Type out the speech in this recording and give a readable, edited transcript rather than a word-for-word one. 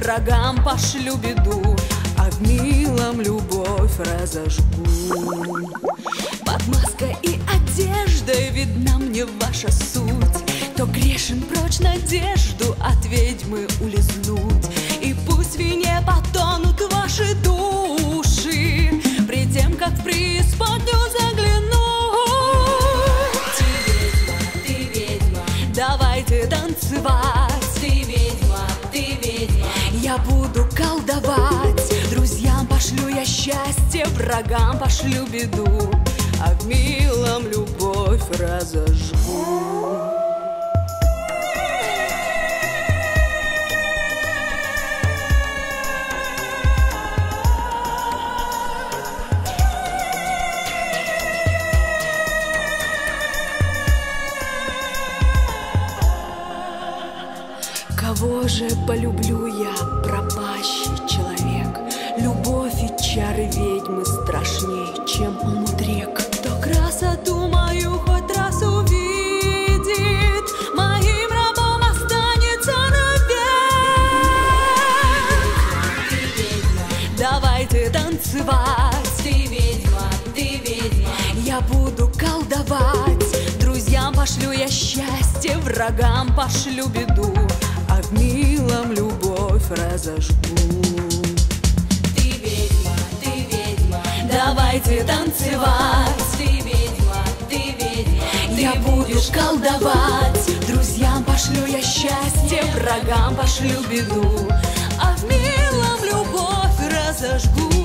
врагам пошлю беду, а в милом любовь разожгу. Под маской и одеждой видна мне ваша суть, то грешен прочь надежду от ведьмы улизнуть. И пусть в вине потонут ваши души, при тем, как в преисподнюю заглянуть. Ты ведьма, давайте танцевать. Ты ведьма, я буду колдовать. Друзьям пошлю я счастье, врагам пошлю беду, а в милом любовь разожгу. Кого же полюблю я, пропащий человек? Любовь и чары ведьмы страшней, чем омут рек. Кто красоту мою хоть раз увидит, моим рабом останется навек. ты ведьма, Давайте танцевать. ты ведьма, Я буду колдовать. Друзьям пошлю я счастье, врагам пошлю беду, а в милом любовь разожгу. ты ведьма, Давайте танцевать. ты ведьма, Я буду колдовать. Друзьям пошлю я счастье, врагам пошлю беду, а в милом любовь разожгу.